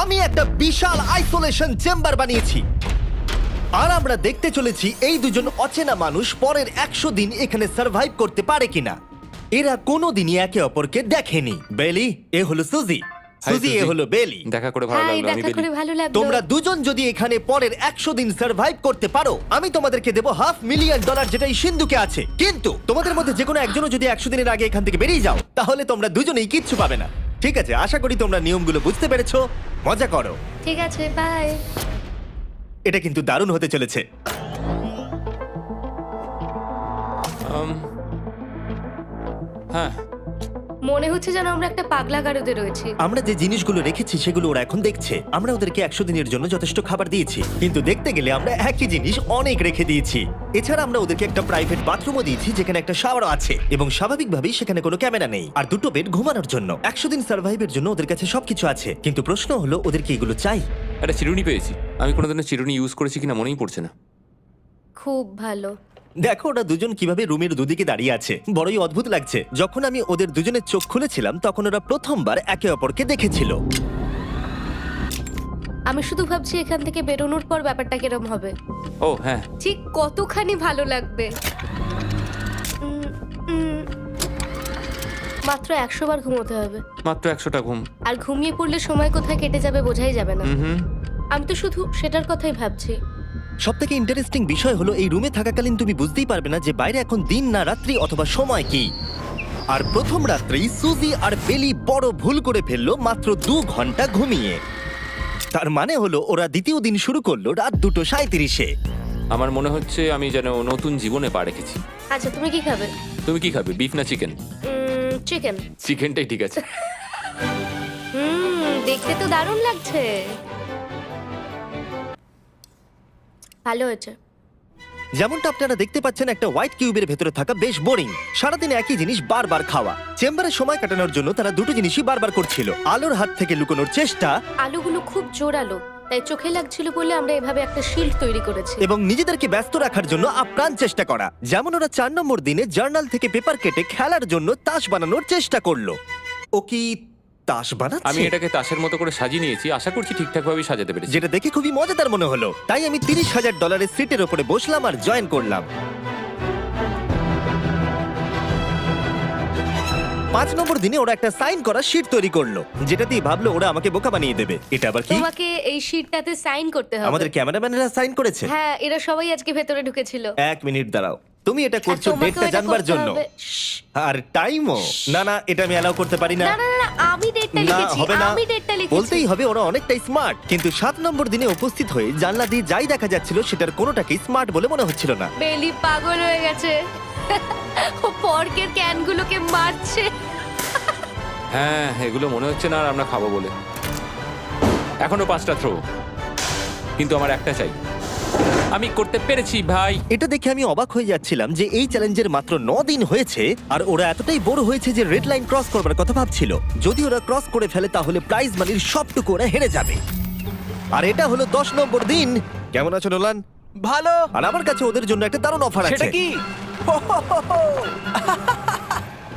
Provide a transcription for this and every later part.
আমি একটা বিশাল isolation chamber বানিয়েছি আর আমরা দেখতে চলেছি এই দুজন অচেনা মানুষ পরের 100 দিন এখানে সার্ভাইভ করতে পারে কিনা। এরা কোনোদিনই একে অপরকে দেখেনি। বেলি, এ হলো সুজি, সুজি এ হলো বেলি। দেখা করে ভালো হাই, লাগলো। আমি দেখা করে ভালো লাগলো। তোমরা দুজন যদি এখানে পরের 100 দিন সার্ভাইভ করতে পারো, আমি তোমাদেরকে দেবো $500,000 যেটা এই সিন্ধুকে আছে। কিন্তু তোমাদের মধ্যে যে কোনো একজনও যদি 100 দিনের আগে এখান থেকে বেরিয়ে যাও, তাহলে তোমরা দুজনেই কিচ্ছু পাবে না। ঠিক আছে, আশা করি তোমরা নিয়মগুলো বুঝতে পেরেছো। মজা করো। ঠিক আছে, বাই। এটা কিন্তু দারুণ হতে চলেছে। হ্যাঁ, মনে হচ্ছে যেন আমরা একটা পাগলা গারদে রয়েছি। আমরা যে জিনিসগুলো রেখেছি সেগুলো ওরা এখন দেখছে। আমরা ওদেরকে 100 দিনের জন্য যথেষ্ট খাবার দিয়েছি, কিন্তু দেখতে গেলে আমরা একই জিনিস অনেক রেখে দিয়েছি। এছাড়া আমরা ওদেরকে একটা প্রাইভেট বাথরুমও দিয়েছি যেখানে একটা শাওয়ারও আছে, এবং স্বাভাবিকভাবেই সেখানে কোনো ক্যামেরা নেই, আর দুটো বেড ঘুমানোর জন্য। 100 দিন সার্ভাইভের জন্য ওদের কাছে সবকিছু আছে, কিন্তু প্রশ্ন হলো ওদেরকে এগুলো চাই। একটা চিরুনি পেয়েছি। আমি কোনোদিনও চিরুনি ইউজ করেছি কিনা মনেই পড়ছে না। খুব ভালো। দেখো ওরা দুজন কিভাবে রুমের দুদিকে দাঁড়িয়ে আছে, বড়ই অদ্ভুত লাগছে। যখন আমি ওদের দুজনের চোখ খুলেছিলাম তখন ওরা প্রথমবার একে অপরকে দেখেছিল। আমি শুধু ভাবছি এখান থেকে বেরোনোর পর ব্যাপারটা কিরম হবে। ও হ্যাঁ, ঠিক কতখানি ভালো লাগবে। উম, উম, মাত্র 100 বার ঘুমোতে হবে, মাত্র 100টা ঘুম। আর ঘুমিয়ে পড়লে সময় কোথায় কেটে যাবে বোঝাই যাবে না। হুম। আমি তো শুধু সেটার কথাই ভাবছি। সবথেকে ইন্টারেস্টিং বিষয় হলো এই রুমে থাকাকালীন তুমি বুঝতেই পারবে না যে বাইরে এখন দিন না রাত্রি অথবা সময় কি। আর প্রথম রাত্রেই সুজি আর বেলি বড় ভুল করে ফেললো মাত্র 2 ঘন্টা ঘুমিয়ে। তার মানে হলো ওরা দ্বিতীয় দিন শুরু করলো রাত 2:37-এ। আমার মনে হচ্ছে আমি যেন নতুন জীবনে পা রেখেছি। আচ্ছা, তুমি কি খাবে? তুমি কি খাবে, বিফ না চিকেন? চিকেন। চিকেনটাই ঠিক আছে। দেখতে তো দারুণ লাগছে। ভালো হয়েছে। যেমনটা আপনারা দেখতে পাচ্ছেন, একটা হোয়াইট কিউবের ভেতরে থাকা বেশ বোরিং। সারাদিন একই জিনিস বারবার খাওয়া। চেম্বারে সময় কাটানোর জন্য তারা দুটো জিনিসই বারবার করছিল: আলোর হাত থেকে লুকোনোর চেষ্টা আলুগুলো খুব জোরালো, তাই চোখে লাগছিল বলে আমরা এভাবে একটা শিল্ড তৈরি করেছি। এবং নিজেদেরকে ব্যস্ত রাখার জন্য আপ্রাণ চেষ্টা করা। যেমন ওরা 4 নম্বর দিনে জার্নাল থেকে পেপার কেটে খেলার জন্য তাস বানানোর চেষ্টা করলো। ও কি তাস বানাচ্ছে? আমি এটাকে তাসের মতো করে সাজিয়ে নিয়েছি, আশা করছি ঠিকঠাকভাবেই সাজাতে পেরেছি। যেটা দেখে খুবই মজাদার মনে হলো, তাই আমি $30,000 সিটের উপরে বসলাম আর জয়েন করলাম। 5 নম্বর দিনে ওরা একটা সাইন করা শিট তৈরি করলো, যেটা দিয়ে ভাবলো ওরা আমাকে বোকা বানিয়ে দেবে। এটা আবার কি? তোমাকে এই শিটটাতে সাইন করতে হবে। আমাদের ক্যামেরাম্যানেরা সাইন করেছে। হ্যাঁ, এরা সবাই আজকে ভেতরে ঢুকেছিল। 1 মিনিট দাঁড়াও, তুমি এটা আর করছো তোমাকেও ডেটটা এটা জানবার করতে জন্য, হবে। শ্শ্। আর টাইমও। না না, এটা আমি অ্যালাউ করতে পারি না। না না না, আমি ডেটটা না, লিখেছি। হবে না। আমি ডেটটা লিখেছি। বলতেই হবে ওরা অনেকটাই স্মার্ট, কিন্তু 7 নম্বর দিনে উপস্থিত হয়ে জানলা দিয়ে যাই দেখা যাচ্ছিল সেটার কোনোটাকেই স্মার্ট বলে মনে হচ্ছিল না। বেলি পাগল হয়ে গেছে। ও পর্কের ক্যানগুলোকে মারছে। হ্যাঁ, এগুলো মনে হচ্ছে না আর আমরা খাবো বলে। এখনো 5টা থ্রো, কিন্তু আমার একটা চাই। আমি করতে পেরেছি ভাই। এটা দেখে আমি অবাক হয়ে যাচ্ছিলাম যে এই চ্যালেঞ্জের মাত্র 9 দিন হয়েছে আর ওরা এতটাই বড় হয়েছে যে রেড লাইন ক্রস করবার কথা ভাবছিল। যদি ওরা ক্রস করে ফেলে তাহলে প্রাইজ মানির সবটুকু ওরা হেরে যাবে। আর এটা হলো 10 নম্বর দিন। কেমন আছো নোলান? ভালো। আর আমার কাছে ওদের জন্য একটা দারুণ অফার আছে। সেটা কি?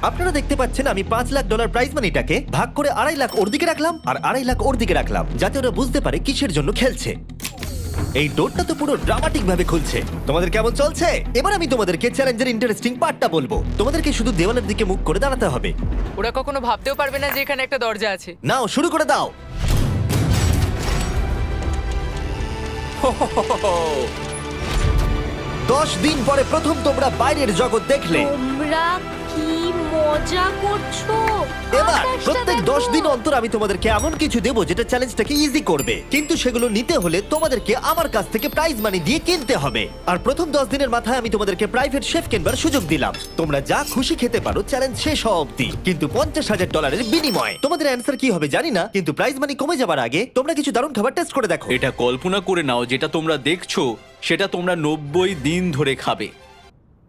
আপনারা দেখতে পাচ্ছেন আমি $5 লাখ প্রাইজ মানিটাকে ভাগ করে 2.5 লাখ ওর দিকে রাখলাম আর 2.5 লাখ ওর দিকে রাখলাম, যাতে ওরা বুঝতে পারে কিসের জন্য খেলছে। এই ডোরটা তো পুরো ড্রামাটিক ভাবে খুলছে। তোমাদের কেমন চলছে? এবার আমি তোমাদেরকে চ্যালেঞ্জের ইন্টারেস্টিং পার্টটা বলবো। তোমাদেরকে শুধু দেওয়ালের দিকে মুখ করে দাঁড়াতে হবে। ওরা কখনো ভাবতেও পারবে না যে এখানে একটা দরজা আছে। নাও শুরু করে দাও। দশ দিন পরে প্রথম তোমরা বাইরের জগৎ দেখলে। তোমরা কি মজা করছো? এবার আকাশটা প্রত্যেক দেখো। 10 দিন অন্তর আমি তোমাদেরকে এমন কিছু দেবো যেটা চ্যালেঞ্জটাকে ইজি করবে, কিন্তু সেগুলো নিতে হলে তোমাদেরকে আমার কাছ থেকে প্রাইজ মানি দিয়ে কিনতে হবে। আর প্রথম 10 দিনের মাথায় আমি তোমাদেরকে প্রাইভেট শেফ কেনবার সুযোগ দিলাম। তোমরা যা খুশি খেতে পারো চ্যালেঞ্জ শেষ হওয়া অব্দি, কিন্তু $50,000 বিনিময়ে। তোমাদের অ্যান্সার কি হবে জানি না, কিন্তু প্রাইজ মানি কমে যাবার আগে তোমরা কিছু দারুণ খাবার টেস্ট করে দেখো। এটা কল্পনা করে নাও, যেটা তোমরা দেখছো সেটা তোমরা 90 দিন ধরে খাবে।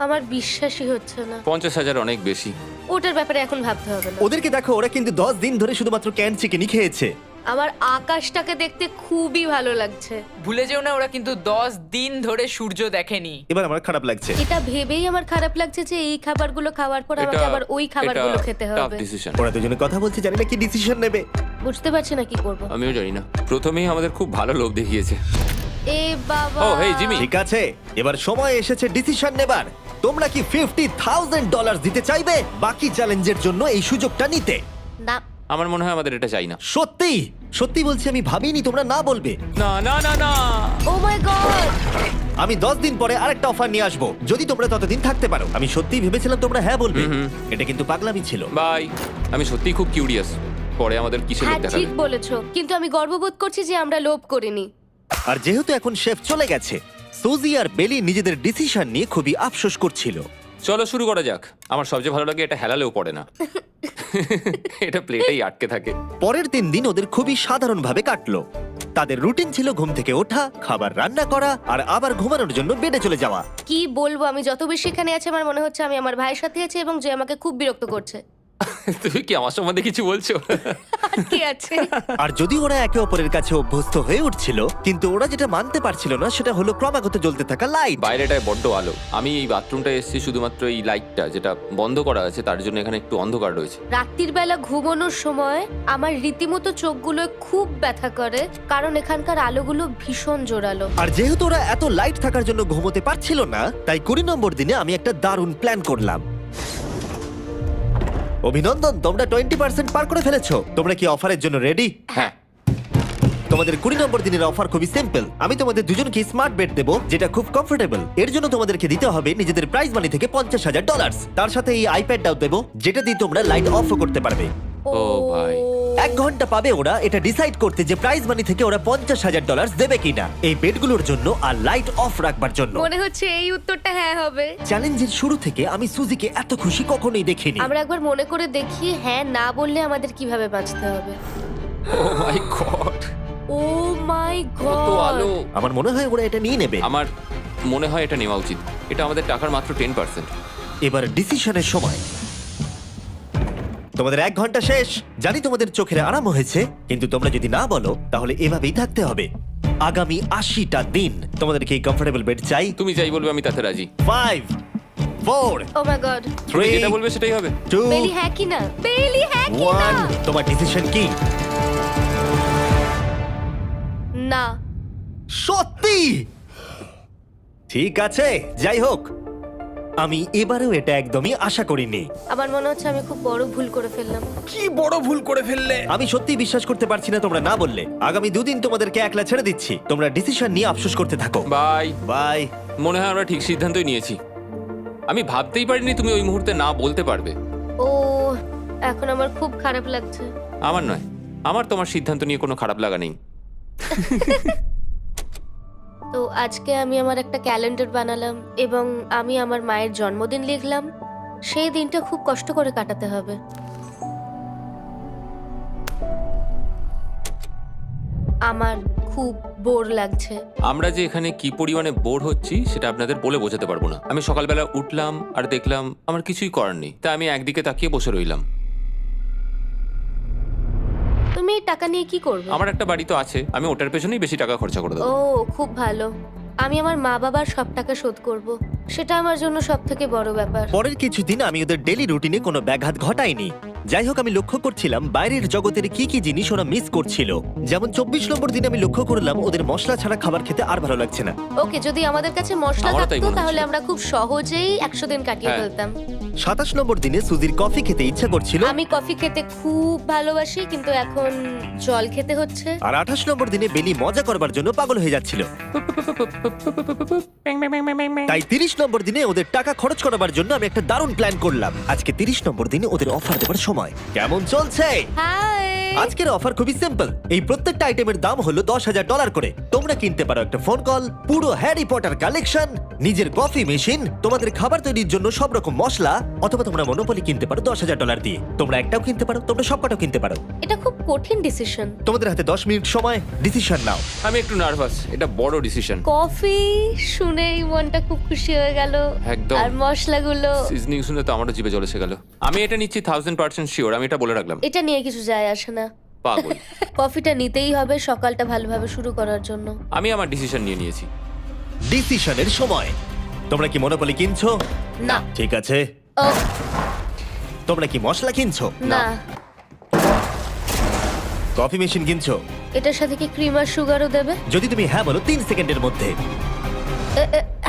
আমার বিশ্বাসই হচ্ছে না। 50,000 অনেক বেশি। ওটার ব্যাপারে এখন ভাবতে হবে না। ওদেরকে দেখো, ওরা কিন্তু 10 দিন ধরে শুধুমাত্র ক্যান চিকেনই খেয়েছে। আমার আকাশটাকে দেখতে খুবই ভালো লাগছে। ভুলে যেও না, ওরা কিন্তু 10 দিন ধরে সূর্য দেখেনি। এবার আমার খারাপ লাগছে। এটা ভেবেই আমার খারাপ লাগছে যে এই খাবারগুলো খাওয়ার পর আমাকে আবার ওই খাবারগুলো খেতে টাফ হবে। ডিসিশন। ওরা দুজনে কথা বলছে, জানি না কি ডিসিশন নেবে। বুঝতে পারছি না কি করব। আমিও জানি না, প্রথমেই আমাদের খুব ভালো লোভ দেখিয়েছে। এ বাবা। ও, হেই, জিমি। ঠিক আছে, এবার সময় এসেছে ডিসিশন নেবার। তোমরা কি $50,000 দিতে চাইবে বাকি চ্যালেঞ্জের জন্য এই সুযোগটা নিতে? না। আমার মনে হয় আমাদের এটা চাই না। সত্যি সত্যি বলছি, আমি ভাবিনি তোমরা না বলবে। না না না না। ও মাই গড। আমি 10 দিন পরে আরেকটা অফার নিয়ে আসবো, যদি তোমরা ততদিন থাকতে পারো। আমি সত্যিই ভেবেছিলাম তোমরা হ্যাঁ বলবে। এটা কিন্তু পাগলামি ছিল। বাই। আমি সত্যিই খুব কিউরিয়াস, পরে আমাদের কিসের হ্যাঁ লোভ দেখাবে। ঠিক বলেছো, কিন্তু আমি গর্ববোধ করছি যে আমরা লোভ করিনি। আর যেহেতু এখন শেফ চলে গেছে, সুজি আর বেলি নিজেদের ডিসিশন নিয়ে খুবই আফসোস করছিল। চলো শুরু করা যাক। আমার সবচেয়ে ভালো লাগে এটা হেলালেও পড়ে না। এটা প্লেটেই আটকে থাকে। পরের 3 দিন ওদের খুবই সাধারণভাবে কাটলো। তাদের রুটিন ছিল ঘুম থেকে ওঠা, খাবার রান্না করা আর আবার ঘুমানোর জন্য বেডে চলে যাওয়া। কি বলবো, আমি যত বেশি এখানে আছি আমার মনে হচ্ছে আমি আমার ভাইয়ের সাথে আছি এবং যে আমাকে খুব বিরক্ত করছে। তুমি কি আমার সম্বন্ধে কিছু বলছো? আর কি আছে? আর যদি ওরা একে অপরের কাছে অভ্যস্ত হয়ে উঠছিল, কিন্তু ওরা যেটা মানতে পারছিল না সেটা হলো ক্রমাগত জ্বলতে থাকা লাইট। বাইরেটায় বড্ড আলো। আমি এই বাথরুমটা এসেছি শুধুমাত্র এই লাইটটা যেটা বন্ধ করা আছে তার জন্য এখানে একটু অন্ধকার রয়েছে। রাত্রির বেলা ঘুমানোর সময় আমার রীতিমতো চোখগুলো খুব ব্যথা করে, কারণ এখানকার আলোগুলো ভীষণ জোরালো। আর যেহেতু ওরা এত লাইট থাকার জন্য ঘুমোতে পারছিল না, তাই 20 নম্বর দিনে আমি একটা দারুণ প্ল্যান করলাম। অভিনন্দন, তোমরা 20% পার করে ফেলেছো। তোমরা কি অফারের জন্য রেডি? হ্যাঁ। তোমাদের 20 নম্বর দিনের অফার খুবই সিম্পল। আমি তোমাদের দুজনকে স্মার্ট বেড দেবো, যেটা খুব কমফোর্টেবল। এর জন্য তোমাদেরকে দিতে হবে নিজেদের প্রাইজ মানি থেকে $50,000। তার সাথে এই আইপ্যাডটাও দেবো, যেটা দিয়ে তোমরা লাইট অফও করতে পারবে। ও ভাই। 1 ঘন্টা পাবে ওরা এটা ডিসাইড করতে যে প্রাইজ মানি থেকে ওরা $50,000 দেবে কিনা এই বেডগুলোর জন্য আর লাইট অফ রাখবার জন্য। মনে হচ্ছে এই উত্তরটা হ্যাঁ হবে। চ্যালেঞ্জের শুরু থেকে আমি সুজিকে এত খুশি কখনোই দেখিনি। আমরা একবার মনে করে দেখি হ্যাঁ না বললে আমাদের কিভাবে বাঁচতে হবে। ও মাই গড। ও মাই কত আলো। গড। আমার মনে হয় ওরা এটা নিয়ে নেবে। আমার মনে হয় এটা নেওয়া উচিত। এটা আমাদের টাকার মাত্র 10%। এবার ডিসিশনের সময়। তোমাদের 1 ঘন্টা শেষ। জানি তোমাদের চোখের আরাম হয়েছে, কিন্তু তোমরা যদি না বলো তাহলে এভাবেই থাকতে হবে আগামী 80টা দিন। তোমাদেরকে এই কমফোর্টেবল বেড চাই। তুমি যাই বলবে আমি তাতে রাজি। 5 4 ও মাই গড। তুমি 3 যেটা বলবে সেটাই হবে। 2 বেলি হ্যাঁ কি না? বেলি হ্যাঁ কি না? 1 তোমার ডিসিশন কি? না। সত্যি? ঠিক আছে, যাই হোক, আমি এবারেও এটা একদমই আশা করিনি। আমার মনে হচ্ছে আমি খুব বড় ভুল করে ফেললাম। কি বড় ভুল করে ফেললে। আমি সত্যি বিশ্বাস করতে পারছি না তোমরা না বললে। আগামী 2 দিন তোমাদেরকে একলা ছেড়ে দিচ্ছি। তোমরা ডিসিশন নিয়ে আফসোস করতে থাকো। বাই। বাই। মনে হয় আমরা ঠিক সিদ্ধান্তই নিয়েছি। আমি ভাবতেই পারিনি তুমি ওই মুহূর্তে না বলতে পারবে। ও, এখন আমার খুব খারাপ লাগছে। আমার নয়, আমার তোমার সিদ্ধান্ত নিয়ে কোনো খারাপ লাগা নেই। তো আজকে আমি আমার একটা ক্যালেন্ডার বানালাম এবং আমি আমার মায়ের জন্মদিন লিখলাম। সেই দিনটা খুব কষ্ট করে কাটাতে হবে। আমার খুব বোর লাগছে। আমরা যে এখানে কি পরিমাণে বোর হচ্ছি সেটা আপনাদের বলে বোঝাতে পারবো না। আমি সকালবেলা উঠলাম আর দেখলাম আমার কিছুই করার নেই, তাই আমি একদিকে তাকিয়ে বসে রইলাম। তুমি এই টাকা নিয়ে কি করবে? আমার একটা বাড়ি তো আছে, আমি ওটার পেছনেই বেশি টাকা খরচা করে ও দেবো। খুব ভালো। আমি আমার মা বাবার সব টাকা শোধ করব। সেটা আমার জন্য সব থেকে বড় ব্যাপার। পরের কিছুদিন আমি ওদের ডেলি রুটিনে কোনো ব্যাঘাত ঘটাইনি। যাই হোক, আমি লক্ষ্য করছিলাম বাইরের জগতের কি কি জিনিস ওরা মিস করছিল। যেমন 24 নম্বর দিনে আমি লক্ষ্য করলাম ওদের মশলা ছাড়া খাবার খেতে আর ভালো লাগছে না। ওকে, যদি আমাদের কাছে মশলা আমারও তাই থাকতো মনে তাহলে হচ্ছে। আমরা খুব সহজেই 100 দিন কাটিয়ে হ্যাঁ। ফেলতাম। 27 নম্বর দিনে সুজির কফি খেতে ইচ্ছা করছিল, আমি কফি খেতে খুব ভালোবাসি, কিন্তু এখন জল খেতে হচ্ছে। আর 28 নম্বর দিনে বেলি মজা করবার জন্য পাগল হয়ে যাচ্ছিল। তাই 30 নম্বর দিনে ওদের টাকা খরচ করাবার জন্য আমি একটা দারুণ প্ল্যান করলাম। আজকে 30 নম্বর দিনে ওদের অফার দেবার সময়। কেমন চলছে? হাই। আজকের অফার খুবই সিম্পল। এই প্রত্যেকটা আইটেমের দাম হলো $10,000 করে। তোমরা কিনতে পারো একটা ফোন কল, পুরো হ্যারি পটার কালেকশন, নিজের কফি মেশিন, তোমাদের খাবার তৈরির জন্য সব রকম মশলা, অথবা তোমরা মনোপলি কিনতে পারো $10,000 দিয়ে। তোমরা একটাও কিনতে পারো, তোমরা সবকটাও কিনতে পারো। এটা খুব কঠিন ডিসিশন। তোমাদের হাতে 10 মিনিট সময়, ডিসিশন নাও। আমি একটু নার্ভাস, এটা বড় ডিসিশন। কফি শুনেই মনটা খুব খুশি হয়ে গেল। একদম। আর মশলাগুলো, সিজনিং শুনে তো আমারও জিভে জল এসে গেল। আমি এটা নিচ্ছি 1000% শিওর, আমি এটা বলে রাখলাম। এটা নিয়ে কিছু যায় আসে না। পাগল। কফিটা নিতেই হবে সকালটা ভালোভাবে শুরু করার জন্য। আমি আমার ডিসিশন নিয়ে নিয়েছি। ডিসিশনের সময়। তোমরা কি মনোপলি কিনছো? না। ঠিক আছে। ও, তোমরা কি মশলা কিনছো? না। কফি মেশিন কিনছো? এটার সাথে কি ক্রিম আর সুগারও দেবে? যদি তুমি হ্যাঁ বলো 3 সেকেন্ডের মধ্যে।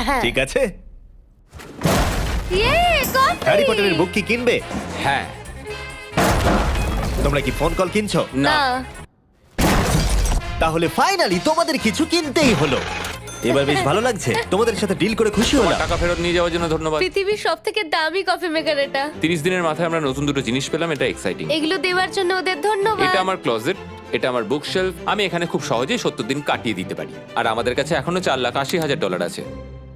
হ্যাঁ। ঠিক আছে। ইয়ে, কফি! হ্যারি পটারের বুক কি কিনবে? হ্যাঁ। তোমরা কি ফোন কল কিনছো? না। তাহলে ফাইনালি তোমাদের কিছু কিনতেই হলো। এবার বেশ ভালো লাগছে। তোমাদের সাথে ডিল করে খুশি তোমার হলাম। টাকা ফেরত নিয়ে যাওয়ার জন্য ধন্যবাদ। পৃথিবীর সবথেকে দামি কফি মেকার এটা। 30 দিনের মাথায় আমরা নতুন দুটো জিনিস পেলাম, এটা এক্সাইটিং। এগুলো দেওয়ার জন্য ওদের ধন্যবাদ। এটা আমার ক্লোজেট, এটা আমার বুক শেলফ। আমি এখানে খুব সহজেই 70 দিন কাটিয়ে দিতে পারি। আর আমাদের কাছে এখনো $4,80,000 আছে।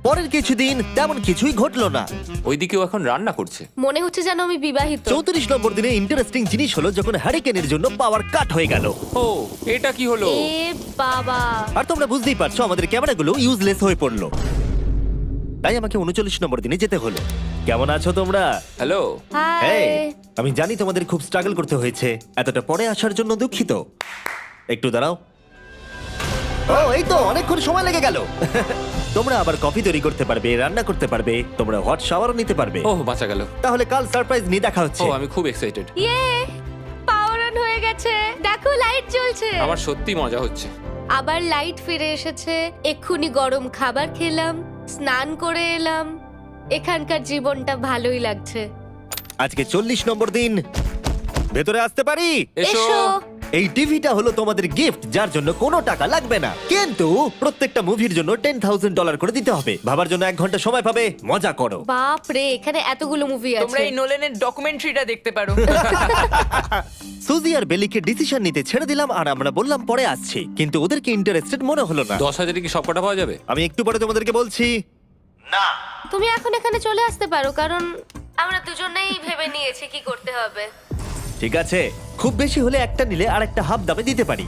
পরের কিছুদিন তেমন কিছুই ঘটলো না। ওইদিকেও এখন রান্না করছে। মনে হচ্ছে যেন আমি বিবাহিত। 34 নম্বর দিনে ইন্টারেস্টিং জিনিস হলো যখন হ্যারিকেনের জন্য পাওয়ার কাট হয়ে গেল। ও, এটা কি হলো? এ বাবা! আর তোমরা বুঝতেই পারছো আমাদের ক্যামেরাগুলো ইউজলেস হয়ে পড়লো। তাই আমাকে 39 নম্বর দিনে যেতে হলো। কেমন আছো তোমরা? হ্যালো। হাই। হেই, আমি জানি তোমাদের খুব স্ট্রাগল করতে হয়েছে। এতটা পরে আসার জন্য দুঃখিত। একটু দাঁড়াও। ও, এই তো অনেকক্ষণ সময় লেগে গেল। তোমরা আবার কফি তৈরি করতে পারবে, রান্না করতে পারবে, তোমরা হট শাওয়ারও নিতে পারবে। ও, বাঁচা গেল। তাহলে কাল সারপ্রাইজ নিয়ে দেখা ও, হচ্ছে। আমি খুব এক্সাইটেড। ইয়ে! পাওয়ার অন হয়ে গেছে। দেখো লাইট জ্বলছে। আমার সত্যি মজা হচ্ছে। আবার লাইট ফিরে এসেছে। এক্ষুনি গরম খাবার খেলাম, স্নান করে এলাম। এখানকার জীবনটা ভালোই লাগছে। আজকে 40 নম্বর দিন। ভেতরে আসতে পারি? এসো। এসো। এই টিভিটা হলো তোমাদের গিফট, যার জন্য কোনো টাকা লাগবে না, কিন্তু প্রত্যেকটা মুভির জন্য $10,000 করে দিতে হবে। ভাবার জন্য 1 ঘন্টা সময় পাবে। মজা করো। বাপ রে, এখানে এতগুলো মুভি তোমরা আছে। এই নোলেনের ডকুমেন্টারিটা দেখতে পারো। সুজি আর বেলিকে ডিসিশন নিতে ছেড়ে দিলাম আর আমরা বললাম পরে আসছি, কিন্তু ওদেরকে ইন্টারেস্টেড মনে হলো না। 10,000 কি সবকটা পাওয়া যাবে? আমি একটু পরে তোমাদেরকে বলছি। না, তুমি এখন এখানে চলে আসতে পারো, কারণ আমরা দুজনেই ভেবে নিয়েছি কি করতে হবে। ঠিক আছে, খুব বেশি হলে একটা নিলে আর একটা হাফ দামে দিতে পারি।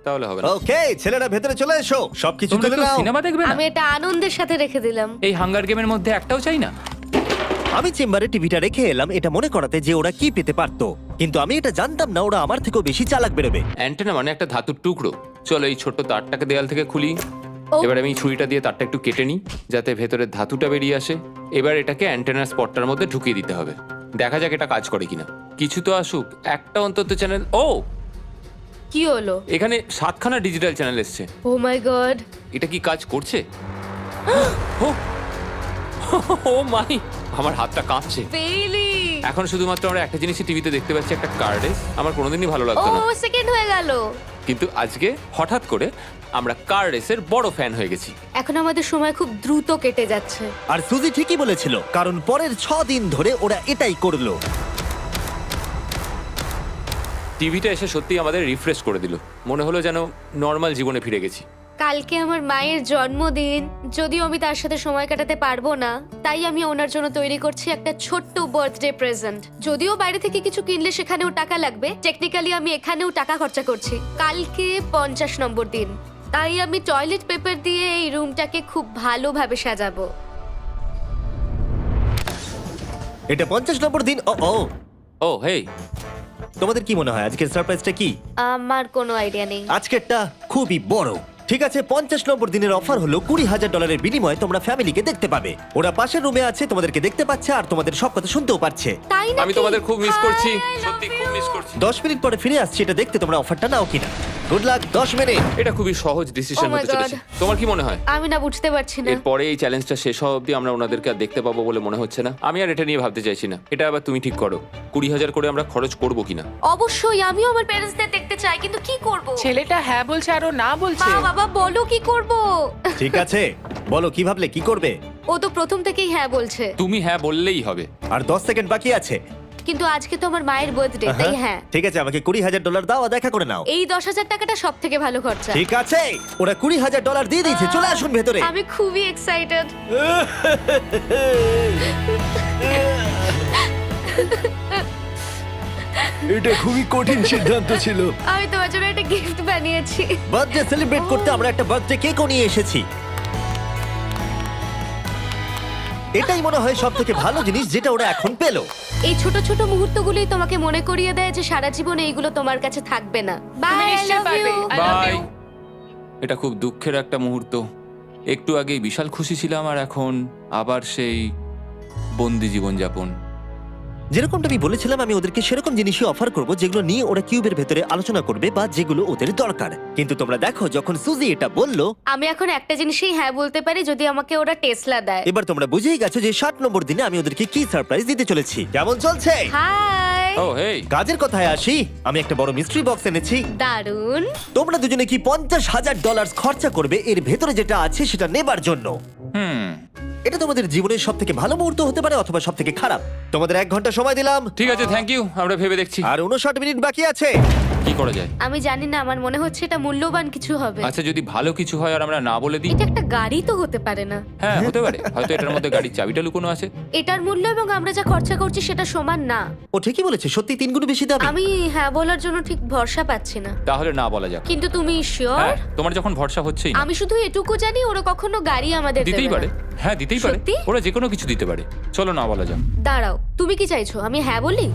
তাহলে হবে না। ওকে, ছেলেরা ভেতরে চলে এসো, সবকিছু তোমরা তুলে কেউ নাও। সিনেমা দেখবে না? আমি এটা আনন্দের সাথে রেখে দিলাম। এই হাঙ্গার গেমের মধ্যে একটাও চাই না। আমি চেম্বারে টিভিটা রেখে এলাম এটা মনে করাতে যে ওরা কি পেতে পারতো, কিন্তু আমি এটা জানতাম না ওরা আমার থেকেও বেশি চালাক বেরোবে। অ্যান্টেনা মানে একটা ধাতুর টুকরো। চলো এই ছোট্ট তারটাকে দেয়াল থেকে খুলি। ও। এবার আমি ছুরিটা দিয়ে তারটা একটু কেটে নিই যাতে ভেতরের ধাতুটা বেরিয়ে আসে। এবার এটাকে অ্যান্টেনার স্পটটার মধ্যে ঢুকিয়ে দিতে হবে। দেখা যাক এটা কাজ করে কিনা। কিছু তো আসুক, একটা অন্তত চ্যানেল। ও, কি হলো? এখানে 7খানা ডিজিটাল চ্যানেল এসছে। ও মাই গড! এটা কি কাজ করছে? ও, ও মাই, আমার হাতটা কাঁপছে। বেইলি! এখন শুধুমাত্র আমরা একটা জিনিসই টিভিতে দেখতে পাচ্ছি, একটা কার্ডে। আমার কোনোদিনই ভালো ও লাগতো না, সেকেন্ড হয়ে গেল। কিন্তু আজকে হঠাৎ করে আমরা কার রেসের বড় ফ্যান হয়ে গেছি। এখন আমাদের সময় খুব দ্রুত কেটে যাচ্ছে। আর সুজি ঠিকই বলেছিল, কারণ পরের 6 দিন ধরে ওরা এটাই করলো। টিভিটা এসে সত্যি আমাদের রিফ্রেশ করে দিল। মনে হলো যেন নর্মাল জীবনে ফিরে গেছি। কালকে আমার মায়ের জন্মদিন, যদিও আমি তার সাথে সময় কাটাতে পারবো না, তাই আমি ওনার জন্য তৈরি করছি একটা ছোট্ট বার্থডে প্রেজেন্ট। যদিও বাইরে থেকে কিছু কিনলে সেখানেও টাকা লাগবে, টেকনিক্যালি আমি এখানেও টাকা খরচা করছি। কালকে 50 নম্বর দিন, তাই আমি টয়লেট পেপার দিয়ে এই রুমটাকে খুব ভালোভাবে সাজাবো। এটা 50 নম্বর দিন। ও ও, ও হেই, তোমাদের কি মনে হয় আজকের সারপ্রাইজটা কি? আমার কোনো আইডিয়া নেই। আজকেরটা খুবই বড়। ঠিক আছে, 50 নম্বর দিনের অফার হলো $20,000 বিনিময়ে তোমরা ফ্যামিলিকে দেখতে পাবে। ওরা পাশের রুমে আছে, তোমাদেরকে দেখতে পাচ্ছে আর তোমাদের সব কথা শুনতেও পাচ্ছে। তাই না? আমি তোমাদের খুব মিস করছি, সত্যি খুব মিস করছি। 10 মিনিট পরে ফিরে আসছি এটা দেখতে তোমরা অফারটা নাও কিনা। Good luck. 10 মিনিট। এটা খুবই সহজ ডিসিশন Oh my হতে চলেছে। God. তোমার কি মনে হয়? আমি না বুঝতে পারছি না। এরপরে এই চ্যালেঞ্জটা শেষ হওয়া অবধি আমরা ওনাদেরকে আর দেখতে পাবো বলে মনে হচ্ছে না। আমি আর এটা নিয়ে ভাবতে চাইছি না। এটা আবার তুমি ঠিক করো, 20,000 করে আমরা খরচ করবো কিনা। অবশ্যই আমিও আমার প্যারেন্টসদের দেখতে চাই, কিন্তু কি করব? ছেলেটা হ্যাঁ বলছে আর ও না বলছে। মা বাবা বলো কি করব? ঠিক আছে, বলো কি ভাবলে, কি করবে? ও তো প্রথম থেকেই হ্যাঁ বলছে। তুমি হ্যাঁ বললেই হবে। আর 10 সেকেন্ড বাকি আছে। কিন্তু আজকে তো আমার মায়ের বার্থডে, তাই হ্যাঁ। ঠিক আছে, আমাকে $20,000 দাও আর দেখা করে নাও। এই 10,000 টাকাটা সব থেকে ভালো খরচা। ঠিক আছে, ওরা $20,000 দিয়ে দিয়েছে। চলে আসুন ভেতরে। আমি খুবই এক্সাইটেড। এটা খুবই কঠিন সিদ্ধান্ত ছিল। আমি তোমার জন্য একটা গিফট বানিয়েছি। বার্থডে সেলিব্রেট করতে আমরা একটা বার্থডে কেকও নিয়ে এসেছি। এটাই মনে হয় সব থেকে ভালো জিনিস যেটা ওরা এখন পেলো। এই ছোট ছোট মুহূর্তগুলোই তোমাকে মনে করিয়ে দেয় যে সারা জীবন এইগুলো তোমার কাছে থাকবে না। বাই, তুমি আই নিশ্চয়ই লাভ পারবে। You. I love bye. you. এটা খুব দুঃখের একটা মুহূর্ত। একটু আগেই বিশাল খুশি ছিলাম আর এখন আবার সেই বন্দি জীবনযাপন। যেরকমটা আমি বলেছিলাম, আমি ওদেরকে সেরকম জিনিসই অফার করব যেগুলো নিয়ে ওরা কিউবের ভেতরে আলোচনা করবে বা যেগুলো ওদের দরকার। কিন্তু তোমরা দেখো, যখন সুজি এটা বললো, আমি এখন একটা জিনিসই হ্যাঁ বলতে পারি, যদি আমাকে ওরা টেসলা দেয়। এবার তোমরা বুঝেই গেছো যে 60 নম্বর দিনে আমি ওদেরকে কি সারপ্রাইজ দিতে চলেছি। কেমন চলছে? হাই, ও হেই, কাজের কথায় আসি, আমি একটা বড় মিস্ট্রি বক্স এনেছি। দারুন। তোমরা দুজনে কি $50,000 খরচা করবে এর ভেতরে যেটা আছে সেটা নেবার জন্য? এটা তোমাদের জীবনের সব থেকে ভালো মুহূর্ত হতে পারে অথবা সব থেকে খারাপ। তোমাদের 1 ঘন্টা সময় দিলাম ঠিক আছে, থ্যাংক ইউ, আমরা ভেবে দেখছি আর 59 মিনিট বাকি আছে। কি করা যায়। আমি জানি না, আমার মনে হচ্ছে এটা মূল্যবান কিছু হবে। আচ্ছা, যদি ভালো কিছু হয় আর আমরা না বলে দিই? এটা একটা গাড়ি তো হতে পারে না। হ্যাঁ, হতে পারে, হয়তো এটার মধ্যে গাড়ির চাবিটা লুকোনো আছে। এটার মূল্য এবং আমরা যা খরচা করছি সেটা সমান না। ও ঠিকই বলেছে, সত্যি 3 গুণ বেশি দামি। আমি হ্যাঁ বলার জন্য ঠিক ভরসা পাচ্ছি না। তাহলে না বলা যাক। কিন্তু তুমি শিওর? হ্যাঁ, তোমার যখন ভরসা হচ্ছেই না। আমি শুধু এটুকু জানি, ওরা কখনো গাড়ি আমাদের দিতেই দেবে পারে। না। হ্যাঁ, দিতেই পারে। সত্যি? ওরা যে কোনো কিছু দিতে পারে। চলো না বলা যাক। দাঁড়াও, তুমি কি চাইছো আমি হ্যাঁ বলি?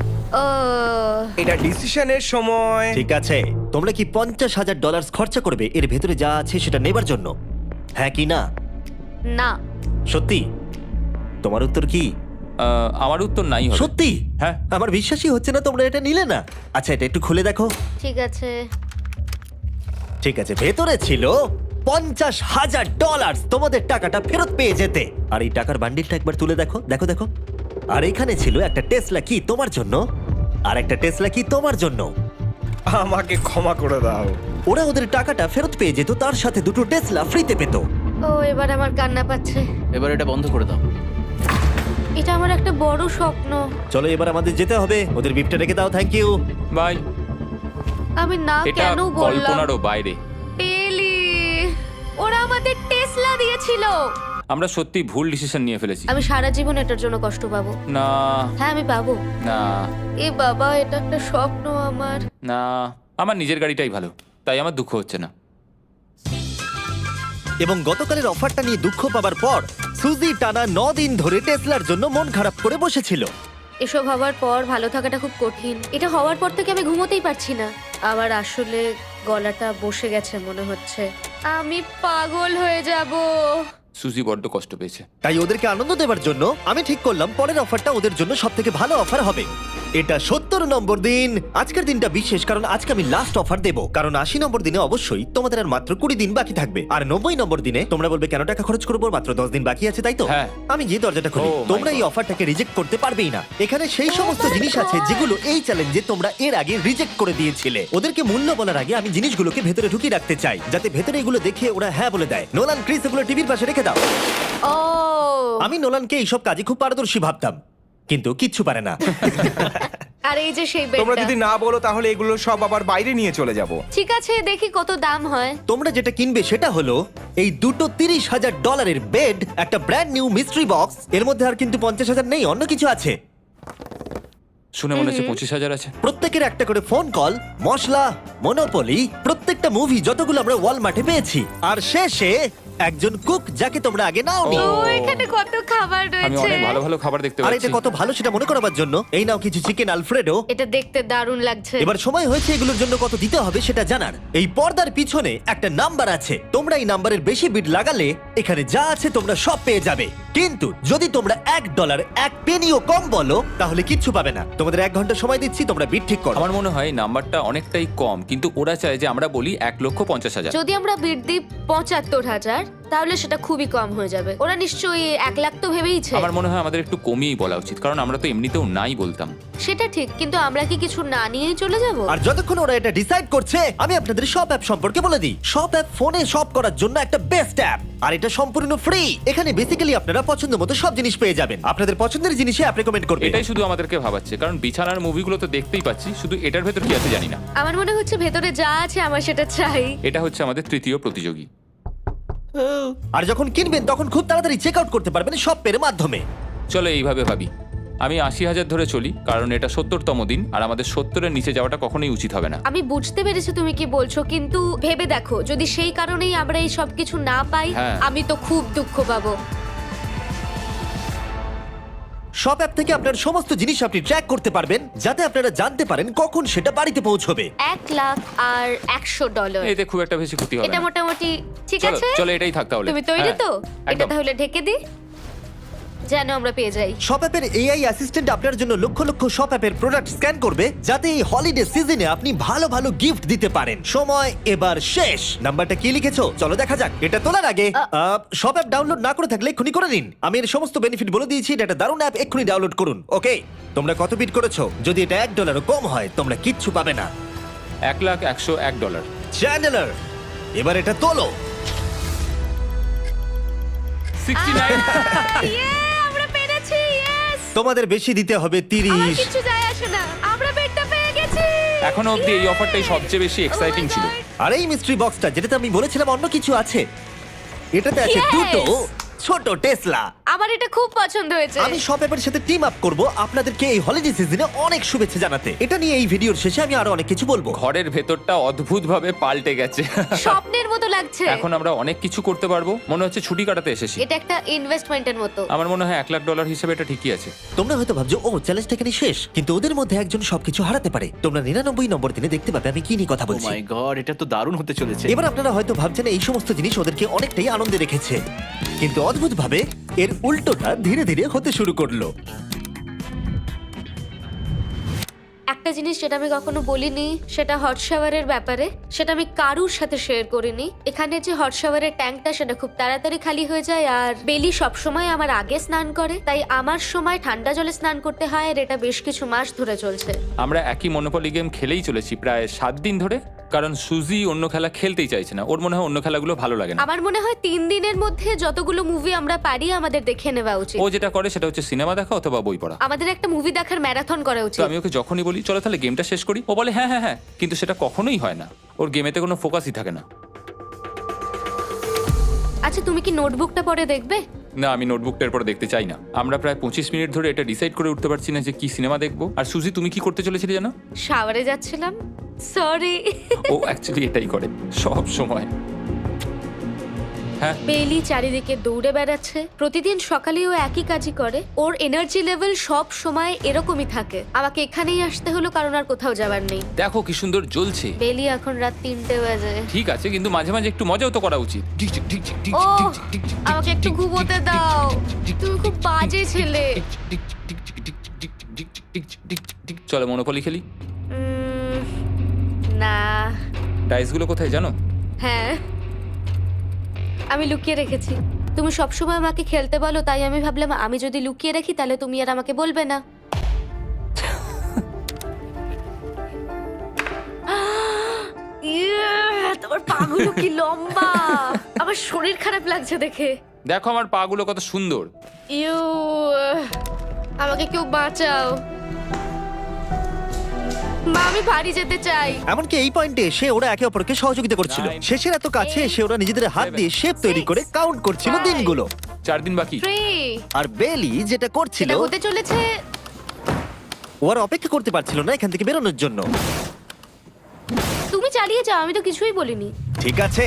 এটা ডিসিশনের সময়। ঠিক আছে, তোমরা কি $50,000 খরচা করবে এর ভেতরে যা আছে সেটা নেবার জন্য? হ্যাঁ কি না? না। সত্যি? তোমার উত্তর কি? আমার উত্তর নাই হবে। সত্যি? হ্যাঁ। আমার বিশ্বাসই হচ্ছে না তোমরা এটা নিলে না। আচ্ছা, এটা একটু খুলে দেখো। ঠিক আছে। ঠিক আছে, ভেতরে ছিল $50,000। তোমাদের টাকাটা ফেরত পেয়ে যেতে। আর এই টাকার বান্ডিলটা একবার তুলে দেখো, দেখো দেখো। আর এখানে ছিল একটা টেসলা কি তোমার জন্য, আর একটা টেসলা কি তোমার জন্য। আমাকে ক্ষমা করে দাও। ওরা ওদের টাকাটা ফেরত পেয়ে যেত, তার সাথে 2টো টেসলা ফ্রিতে পেত। ও, এবার আমার কান্না পাচ্ছে। এবার এটা বন্ধ করে দাও। এটা আমার একটা বড় স্বপ্ন। চলো এবার আমাদের যেতে হবে। ওদের বিফটা রেখে দাও। Thank you. বাই। আমি না এটা কেন বললাম? কল্পনারও বাইরে। পেলি, ওরা আমাদের টেসলা দিয়েছিল। আমরা সত্যি ভুল ডিসিশন নিয়ে ফেলেছি। আমি সারা জীবন এটার জন্য কষ্ট পাবো। না হ্যাঁ, আমি পাবো। না এ বাবা, এটা একটা স্বপ্ন আমার। না, আমার নিজের গাড়িটাই ভালো, তাই আমার দুঃখ হচ্ছে না। এবং গতকালের অফারটা নিয়ে দুঃখ পাবার পর সুজি টানা 9 দিন ধরে টেসলার জন্য মন খারাপ করে বসেছিল। এসব হওয়ার পর ভালো থাকাটা খুব কঠিন। এটা হওয়ার পর থেকে আমি ঘুমোতেই পারছি না। আবার আসলে গলাটা বসে গেছে মনে হচ্ছে। আমি পাগল হয়ে যাব। সুজি বড্ড কষ্ট পেয়েছে। তাই ওদেরকে আনন্দ দেওয়ার জন্য আমি ঠিক করলাম পরের অফারটা ওদের জন্য সব থেকে ভালো অফার হবে। এটা 70 নম্বর দিন। আজকের দিনটা বিশেষ কারণ আজকে আমি লাস্ট অফার দেব। কারণ 80 নম্বর দিনে অবশ্যই তোমাদের আর মাত্র 20 দিন বাকি থাকবে। আর 90 নম্বর দিনে তোমরা বলবে কেন টাকা খরচ করবো, মাত্র 10 দিন বাকি আছে, তাই তো? হ্যাঁ। আমি গিয়ে দরজাটা খুলি। Oh my তোমরা এই God. অফারটাকে রিজেক্ট করতে পারবেই না। এখানে সেই সমস্ত জিনিস আছে যেগুলো এই চ্যালেঞ্জে তোমরা এর আগে রিজেক্ট করে দিয়েছিলে। ওদেরকে মূল্য বলার আগে আমি জিনিসগুলোকে ভেতরে ঢুকিয়ে রাখতে চাই, যাতে ভেতরে এগুলো দেখে ওরা হ্যাঁ বলে দেয়। নোলান, ক্রিস, এগুলো টিভির পাশে রেখে দাও। ও, আমি নোলানকে এইসব কাজে খুব পারদর্শী ভাবতাম, কিন্তু কিচ্ছু পারে না। আর এই যে সেই তোমরা বেডটা। যদি না বলো তাহলে এগুলো সব আবার বাইরে নিয়ে চলে যাব। ঠিক আছে, দেখি কত দাম হয়। তোমরা যেটা কিনবে সেটা হলো এই দুটো $30,000 বেড, একটা ব্র্যান্ড নিউ মিস্ট্রি বক্স। এর মধ্যে আর কিন্তু 50,000 নেই, অন্য কিছু আছে। শুনে মনে হচ্ছে 25,000 আছে। প্রত্যেকের একটা করে ফোন কল, মশলা, মনোপলি, প্রত্যেকটা মুভি যতগুলো আমরা ওয়ালমার্টে পেয়েছি, আর শেষে একজন কুক যাকে তোমরা আগে নাওনি। ও। ও, এখানে কত খাবার আমি রয়েছে। অনেক ভালো ভালো খাবার দেখতে আর পাচ্ছি। এটা কত ভালো সেটা মনে করাবার জন্য এই নাও কিছু চিকেন আলফ্রেডো। এটা দেখতে দারুণ লাগছে। এবার সময় হয়েছে এগুলোর জন্য কত দিতে হবে সেটা জানার। এই পর্দার পিছনে একটা নাম্বার আছে, তোমরা এই নাম্বারের বেশি বিড লাগালে এখানে যা আছে তোমরা সব পেয়ে যাবে। কিন্তু যদি তোমরা $1 1 পেনিও কম বলো তাহলে কিচ্ছু পাবে না। তোমাদের 1 ঘন্টা সময় দিচ্ছি, তোমরা বিড ঠিক করো। আমার মনে হয় এই নাম্বারটা অনেকটাই কম, কিন্তু ওরা চায় যে আমরা বলি 1,50,000। যদি আমরা বিড দিই 75,000, তাহলে সেটা খুবই কম হয়ে যাবে। ওরা নিশ্চয়ই 1 লাখ তো ভেবেইছে। আমার মনে হয় আমাদের একটু কমিয়েই বলা উচিত, কারণ আমরা তো এমনিতেও নাই বলতাম। সেটা ঠিক, কিন্তু আমরা কি কিছু না নিয়েই চলে যাব? আর যতক্ষণ ওরা এটা ডিসাইড করছে আমি আপনাদের শপ অ্যাপ সম্পর্কে বলে দিই। শপ অ্যাপ ফোনে শপ করার জন্য একটা বেস্ট অ্যাপ, আর এটা সম্পূর্ণ ফ্রি। এখানে বেসিক্যালি আপনারা পছন্দ মতো সব জিনিস পেয়ে যাবেন। আপনাদের পছন্দের জিনিসে অ্যাপ রেকমেন্ড করবে। এটাই শুধু আমাদেরকে ভাবাচ্ছে, কারণ বিছানার মুভিগুলো তো দেখতেই পাচ্ছি, শুধু এটার ভেতর কি আছে জানি না। আমার মনে হচ্ছে ভেতরে যা আছে আমার সেটা চাই। এটা হচ্ছে আমাদের তৃতীয় প্রতিযোগী। আর যখন কিনবেন তখন খুব তাড়াতাড়ি চেক আউট করতে পারবেন শপ পের মাধ্যমে। চলো এইভাবে ভাবি, আমি 80,000 ধরে চলি, কারণ এটা 70তম দিন, আর আমাদের 70-এর নিচে যাওয়াটা কখনোই উচিত হবে না। আমি বুঝতে পেরেছি তুমি কি বলছো, কিন্তু ভেবে দেখো যদি সেই কারণেই আমরা এই সব কিছু না পাই, হ্যাঁ। আমি তো খুব দুঃখ পাবো। শপ অ্যাপ থেকে আপনার সমস্ত জিনিস আপনি ট্র্যাক করতে পারবেন, যাতে আপনারা জানতে পারেন কখন সেটা বাড়িতে পৌঁছবে। 1 লাখ আর $100। এতে খুব একটা বেশি ক্ষতি হবে এটা না। মোটামুটি ঠিক চলো আছে। চলো এটাই থাক তাহলে। তুমি তৈরি হ্যাঁ, তো? এটা একদম। তাহলে ঢেকে দি। যেন আমরা পেয়ে যাই। শপ অ্যাপের এআই অ্যাসিস্ট্যান্ট আপনার জন্য লক্ষ লক্ষ শপ অ্যাপের প্রোডাক্ট স্ক্যান করবে, যাতে এই হলিডে সিজনে আপনি ভালো ভালো গিফট দিতে পারেন। সময় এবার শেষ। নাম্বারটা কি লিখেছো চলো দেখা যাক। এটা তোলার আগে শপ অ্যাপ ডাউনলোড না করে থাকলে এক্ষুনি করে নিন। আমি এর সমস্ত বেনিফিট বলে দিয়েছি। এটা একটা দারুণ অ্যাপ, এক্ষুনি ডাউনলোড করুন। ওকে, তোমরা কত বিট করেছো? যদি এটা $1 কম হয় তোমরা কিচ্ছু পাবে না। $1,101 চ্যান্ডেলার, এবার এটা তোলো। 69 আমরা পেরেছি, ইয়েস! তোমাদের বেশি দিতে হবে আমার 30। কিছু যায় আসে না, আমরা বেডটা পেয়ে গেছি। এখনো অবধি এই অফারটাই সবচেয়ে বেশি এক্সাইটিং ছিল। আর এই মিস্ট্রি বক্সটা, যেটাতে আমি বলেছিলাম অন্য কিছু আছে, এটাতে আছে Yes! দুটো ছোট টেসলা। আমার এটা খুব পছন্দ হয়েছে। আমি শপ অ্যাপের সাথে টিম আপ করব আপনাদেরকে এই হলিডে সিজনে অনেক শুভেচ্ছা জানাতে। এটা নিয়ে এই ভিডিওর শেষে আমি আরো অনেক কিছু বলবো। ঘরের ভেতরটা অদ্ভুতভাবে পাল্টে গেছে। স্বপ্নের মতো লাগছে। এখন আমরা অনেক কিছু করতে পারবো, মনে হচ্ছে ছুটি কাটাতে এসেছি। এটা একটা ইনভেস্টমেন্টের মতো। আমার মনে হয় $1,00,000 হিসেবে এটা ঠিকই আছে। তোমরা হয়তো ভাবছো ও চ্যালেঞ্জটা এখানে শেষ, কিন্তু ওদের মধ্যে একজন সবকিছু হারাতে পারে। তোমরা 99 নম্বর দিনে দেখতে পাবে আমি কি নিয়ে কথা ও বলছি। মাই গড, এটা তো দারুণ হতে চলেছে। এবার আপনারা হয়তো ভাবছেন এই সমস্ত জিনিস ওদেরকে অনেকটাই আনন্দে রেখেছে, কিন্তু অদ্ভুতভাবে এর উল্টোটা ধীরে ধীরে হতে শুরু করলো। একটা জিনিস যেটা আমি কখনো বলিনি, সেটা হট শাওয়ারের ব্যাপারে। সেটা আমি কারুর সাথে শেয়ার করিনি। এখানে যে হট শাওয়ারের ট্যাঙ্কটা, সেটা খুব তাড়াতাড়ি খালি হয়ে যায়। আর বেলি সবসময় আমার আগে স্নান করে, তাই আমার সময় ঠান্ডা জলে স্নান করতে হয়। আর এটা বেশ কিছু মাস ধরে চলছে। আমরা একই মনোপলি গেম খেলেই চলেছি প্রায় 7 দিন ধরে, কারণ সুজি অন্য খেলা খেলতেই চাইছে না। ওর মনে হয় অন্য খেলাগুলো ভালো লাগে না। আমার মনে হয় 3 দিনের মধ্যে যতগুলো মুভি আমরা পারি আমাদের দেখে নেওয়া উচিত। ও যেটা করে সেটা হচ্ছে সিনেমা দেখা অথবা বই পড়া। আমাদের একটা মুভি দেখার ম্যারাথন করা তো উচিত। আমি ওকে যখনই বলি চলো তাহলে গেমটা শেষ করি, ও বলে হ্যাঁ হ্যাঁ হ্যাঁ, কিন্তু সেটা কখনোই হয় না। ওর গেমেতে কোনো ফোকাসই থাকে না। আচ্ছা, তুমি কি নোটবুকটা পরে দেখবে? না, আমি নোটবুকটার পর দেখতে চাই না। আমরা প্রায় 25 মিনিট ধরে এটা ডিসাইড করে উঠতে পারছি না যে কি সিনেমা দেখবো। আর সুজি, তুমি কি করতে চলেছিলে জানো? শাওয়ারে যাচ্ছিলাম। সরি। ও অ্যাকচুয়ালি এটাই করে সব সময়। হ্যাঁ, বেলি চারিদিকে দৌড়ে বেড়াচ্ছে। প্রতিদিন সকালে ও একই কাজই করে। ওর এনার্জি লেভেল সব সময় এরকমই থাকে। আমাকে এখানেই আসতে হলো কারণ আর কোথাও যাবার নেই। দেখো কি সুন্দর জ্বলছে। বেলি এখন রাত 3টে বাজে। ঠিক আছে, কিন্তু মাঝে মাঝে একটু মজাও তো করা উচিত। ও, আমাকে একটু ঘুমোতে দাও। তুমি খুব বাজে ছেলে। চলো মনোপলি খেলি। না। ডাইসগুলো কোথায় জানো? হ্যাঁ, আমি লুকিয়ে রেখেছি। তুমি সবসময় আমাকে খেলতে বলো, তাই আমি ভাবলাম আমি যদি লুকিয়ে রাখি তাহলে তুমি আর আমাকে বলবে না। তোমার পাগুলো কি লম্বা! আমার শরীর খারাপ লাগছে দেখে। দেখো আমার পাগুলো কত সুন্দর। ইউ, আমাকে কেউ বাঁচাও। মা, আমি বাড়ি যেতে চাই। এমনকি এই পয়েন্টে এসে ওরা একে অপরকে সহযোগিতা করছিল। 9, শেষের এত কাছে এসে ওরা নিজেদের হাত দিয়ে শেপ তৈরি করে কাউন্ট করছিল 5, দিনগুলো। 4 দিন বাকি। 3, আর বেলি যেটা করছিল, এটা হতে চলেছে। ও আর অপেক্ষা করতে পারছিল না এখান থেকে বেরোনোর জন্য। তুমি চালিয়ে যাও, আমি তো কিছুই বলিনি। ঠিক আছে,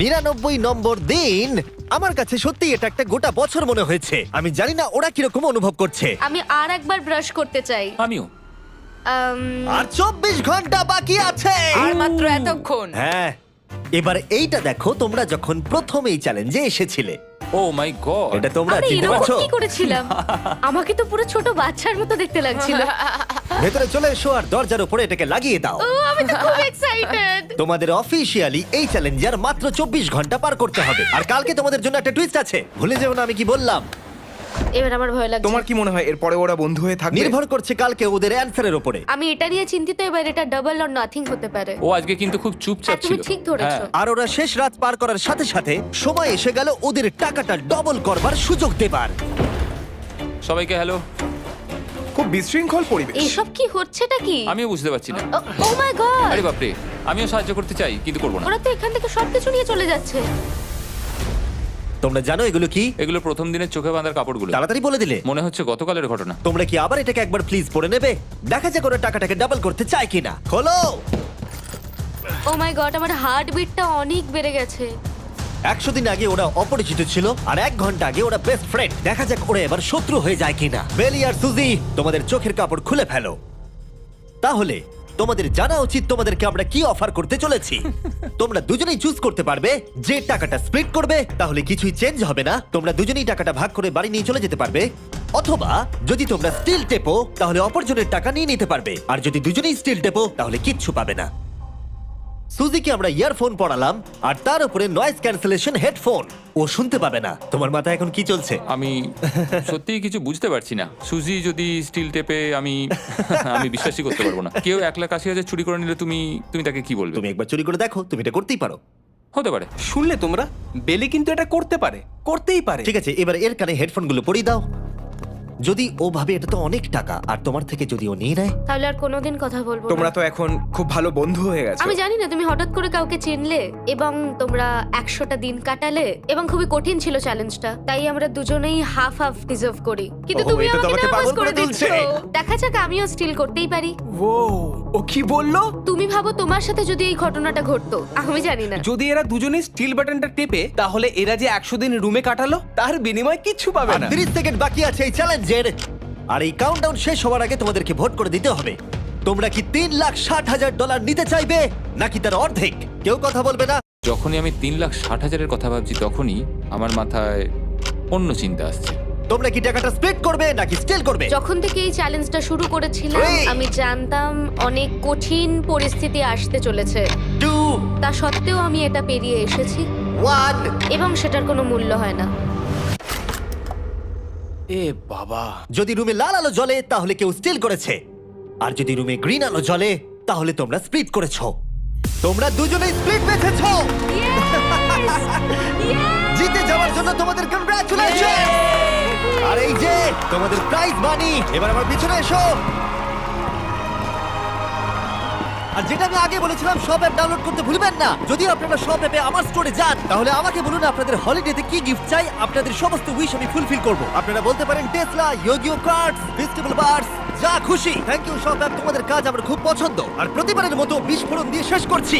99 নম্বর দিন। আমার কাছে সত্যি এটা একটা গোটা বছর মনে হয়েছে। আমি জানি না ওরা কিরকম অনুভব করছে। আমি আর একবার ব্রাশ করতে চাই। আমিও। আর 24 ঘন্টা বাকি আছে। আর মাত্র এতক্ষণ। হ্যাঁ, এবার এইটা দেখো, তোমরা যখন প্রথম এই চ্যালেঞ্জে এসেছিলে, ও মাই গড। এটা তোমরা আরে চিনতে এরকম পারছো? কি করেছিলাম? আমাকে তো পুরো ছোট বাচ্চার মতো দেখতে লাগছিল। ভেতরে চলে এসো আর দরজার উপরে এটাকে লাগিয়ে দাও। ও, আমি তো খুব এক্সাইটেড। তোমাদের অফিসিয়ালি এই চ্যালেঞ্জার মাত্র 24 ঘন্টা পার করতে হবে। আর কালকে তোমাদের জন্য একটা টুইস্ট আছে, ভুলে যেও না আমি কি বললাম। এবার আমার ভয় লাগছে। তোমার কি মনে হয় এরপরে ওরা বন্ধু হয়ে থাকবে? নির্ভর করছে কালকে ওদের অ্যানসারের উপরে। আমি এটা নিয়ে চিন্তিত। এবার এটা ডাবল অর নাথিং হতে পারে। ও আজকে কিন্তু খুব চুপচাপ হ্যাঁ, তুমি ছিল। ঠিক ধরেছো। হ্যাঁ। আর ওরা শেষ রাত পার করার সাথে সাথে সময় এসে গেল ওদের টাকাটা ডবল করবার সুযোগ দেবার। সবাইকে হ্যালো। খুব বিশৃঙ্খল পরিবেশ। এইসব কি হচ্ছেটা কি? আমিও বুঝতে পারছি না। ও মাই গড! আরে বাপরে, আমিও সাহায্য করতে চাই কিন্তু করবো না। ওরা তো এখান থেকে সবকিছু নিয়ে চলে যাচ্ছে। তোমরা জানো এগুলো কি? এগুলো প্রথম দিনের চোখে বাঁধার কাপড়গুলো। তাড়াতাড়ি বলে দিলে। মনে হচ্ছে গতকালের ঘটনা। তোমরা কি আবার এটাকে একবার প্লিজ পড়ে নেবে? দেখা যাক ওরা টাকাটাকে ডাবল করতে চায় কিনা। খোলো। ও মাই গড, আমার হার্ট বিটটা অনেক বেড়ে গেছে। 100 দিন আগে ওরা অপরিচিত ছিল আর 1 ঘন্টা আগে ওরা বেস্ট ফ্রেন্ড। দেখা যাক ওরা এবার শত্রু হয়ে যায় কিনা। বেলি আর সুজি, তোমাদের চোখের কাপড় খুলে ফেলো। তাহলে তোমাদের জানা উচিত তোমাদেরকে আমরা কি অফার করতে চলেছি। তোমরা দুজনেই চুজ করতে পারবে যে টাকাটা স্প্লিট করবে, তাহলে কিছুই চেঞ্জ হবে না, তোমরা দুজনেই টাকাটা ভাগ করে বাড়ি নিয়ে চলে যেতে পারবে। অথবা যদি তোমরা স্টিল টেপো তাহলে অপরজনের টাকা নিয়ে নিতে পারবে, আর যদি দুজনেই স্টিল টেপো তাহলে কিচ্ছু পাবে না। সুজিকে আমরা ইয়ারফোন পড়ালাম আর তার উপরে নয়েজ ক্যান্সেলেশন হেডফোন, ও শুনতে পাবে না। তোমার মাথায় এখন কি চলছে? আমি সত্যিই কিছু বুঝতে পারছি না। সুজি যদি স্টিল টেপে আমি বিশ্বাসই করতে পারবো না। কেউ 1,80,000 চুরি করে নিলে তুমি তাকে কি বলবে? তুমি একবার চুরি করে দেখো, তুমি এটা করতেই পারো। হতে পারে। শুনলে তোমরা, বেলি কিন্তু এটা করতে পারে, করতেই পারে। ঠিক আছে, এবার এর কানে হেডফোনগুলো পরিয়ে দাও। যদি ও ভাবে এটা তো অনেক টাকা, আর তোমার থেকে যদি ও নিয়ে নেয়, তাহলে আর কোনোদিন কথা বলবো তোমরা না। তো এখন খুব ভালো বন্ধু হয়ে গেছো। আমি জানি না তুমি হঠাৎ করে কাউকে চিনলে এবং তোমরা 100টা দিন কাটালে এবং খুবই কঠিন ছিল চ্যালেঞ্জটা, তাই আমরা দুজনেই হাফ হাফ ডিজার্ভ করি। কিন্তু ওহো, তুমি এটা তো আমাকে আমাকে নার্ভাস পাগল করে করে দিচ্ছ। তুলছে। দেখা যাক, আমিও স্টিল করতেই পারি। ও কি বললো? তুমি ভাবো তোমার সাথে যদি এই ঘটনাটা ঘটতো, আমি জানি না। যদি এরা দুজনে স্টিল বাটনটা টেপে, তাহলে এরা যে 100 দিন রুমে কাটালো তার বিনিময়ে কিচ্ছু পাবে আর না। 30 সেকেন্ড বাকি আছে এই চ্যালেঞ্জের, আর এই কাউন্টডাউন শেষ হওয়ার আগে তোমাদেরকে ভোট করে দিতে হবে। তোমরা কি $3,60,000 নিতে চাইবে নাকি তার অর্ধেক? কেউ কথা বলবে না। যখনই আমি 3,60,000-এর কথা ভাবছি, তখনই আমার মাথায় অন্য চিন্তা আসছে। তোমরা কি টাকাটা স্প্লিট করবে নাকি স্টিল করবে? যখন থেকে এই চ্যালেঞ্জটা শুরু করেছিলাম, Three. আমি জানতাম অনেক কঠিন পরিস্থিতি আসতে চলেছে। 2, তা সত্ত্বেও আমি এটা পেরিয়ে এসেছি 1। এবং সেটার কোনো মূল্য হয় না। এ বাবা, যদি রুমে লাল আলো জ্বলে তাহলে কেউ স্টিল করেছে, আর যদি রুমে গ্রিন আলো জ্বলে তাহলে তোমরা স্প্লিট করেছো। তোমরা দুজনেই স্প্লিট বেঁচেছো। জিতে যাওয়ার জন্য তোমাদের কংগ্রাচুলেশন। আর এই যে তোমাদের প্রাইজ মানি, এবার আমার পিছনে এসো। আর যেটা আমি আগে বলেছিলাম, সব অ্যাপ ডাউনলোড করতে ভুলবেন না। যদি আপনারা সব অ্যাপে আমার স্টোরে যান, তাহলে আমাকে বলুন আপনাদের হলিডেতে কি গিফট চাই। আপনাদের সমস্ত উইশ আমি ফুলফিল করব। আপনারা বলতে পারেন টেসলা, ইয়োগিও কার্ডস, ফেস্টিভ্যাল বার্স, যা খুশি। থ্যাংক ইউ সব অ্যাপ, তোমাদের কাজ আমার খুব পছন্দ। আর প্রতিবারের মতো বিস্ফোরণ দিয়ে শেষ করছি।